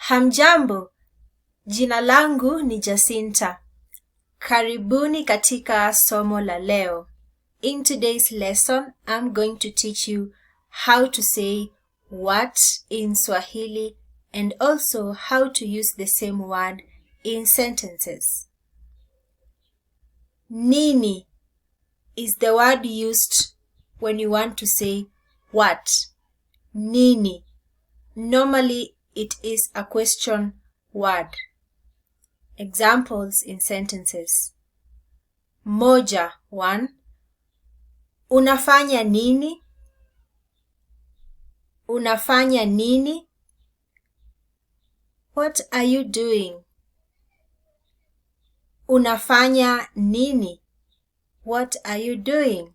Hamjambo, jina langu ni Jacinta. Karibuni katika somo la leo. In today's lesson, I'm going to teach you how to say what in Swahili and also how to use the same word in sentences. Nini is the word used when you want to say what. Nini. Normally, it is a question word. Examples in sentences. Moja, 1. Unafanya nini? Unafanya nini? What are you doing? Unafanya nini? What are you doing?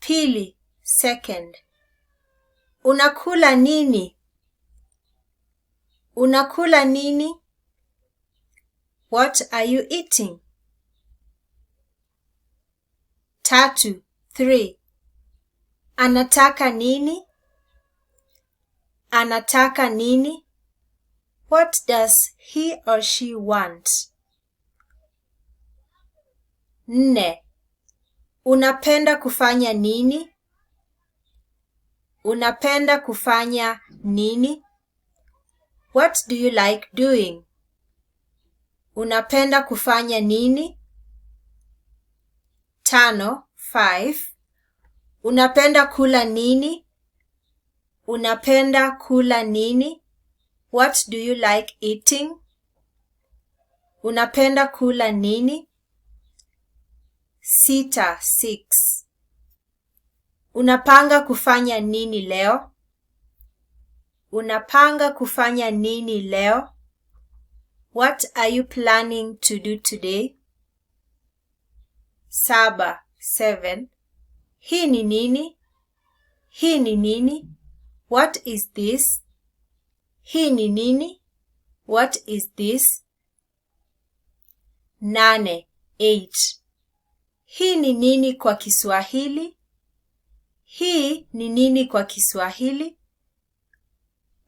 Pili, 2. Unakula nini? Unakula nini? What are you eating? 3. Anataka nini? Anataka nini? What does he or she want? 4. Unapenda kufanya nini? Unapenda kufanya nini? What do you like doing? Unapenda kufanya nini? 5. Unapenda kula nini? Unapenda kula nini? What do you like eating? Unapenda kula nini? 6. Unapanga kufanya nini leo? Unapanga kufanya nini leo? What are you planning to do today? 7. Hii ni nini? Hii ni nini? What is this? Hii ni nini? What is this? 8. Hii ni nini kwa Kiswahili? Hii ni nini kwa Kiswahili?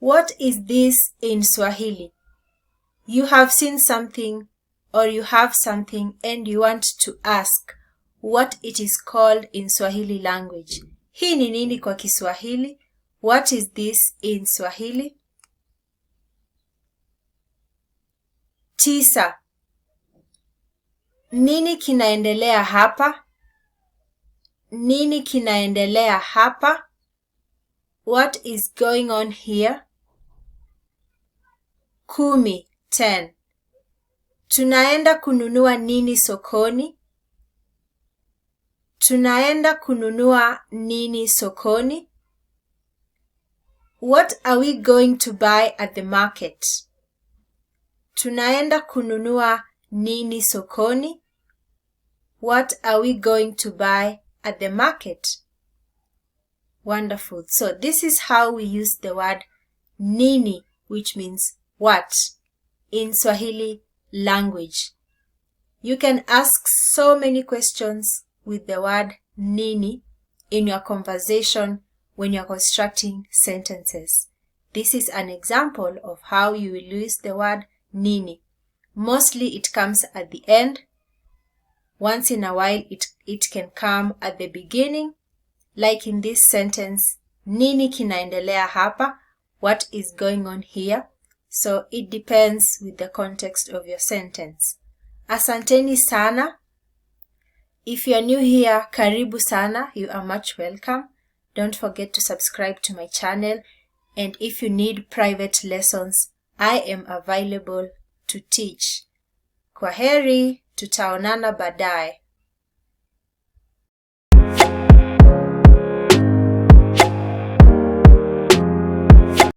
What is this in Swahili? You have seen something or you have something and you want to ask what it is called in Swahili language. Hii ni nini kwa Kiswahili? What is this in Swahili? 9. Nini kinaendelea hapa? Nini kinaendelea hapa? What is going on here? 10. Tunaenda kununua nini sokoni? Tunaenda kununua nini sokoni? What are we going to buy at the market? Tunaenda kununua nini sokoni? What are we going to buy at the market? Wonderful. So this is how we use the word nini, which means what, in Swahili language. You can ask so many questions with the word nini in your conversation when you're constructing sentences. This is an example of how you will use the word nini. Mostly it comes at the end. Once in a while it can come at the beginning. Like in this sentence, nini kinaendelea hapa? What is going on here? So it depends with the context of your sentence. Asanteni sana. If you are new here, karibu sana. You are much welcome. Don't forget to subscribe to my channel. And if you need private lessons, I am available to teach. Kwaheri, tutaonana baadaye.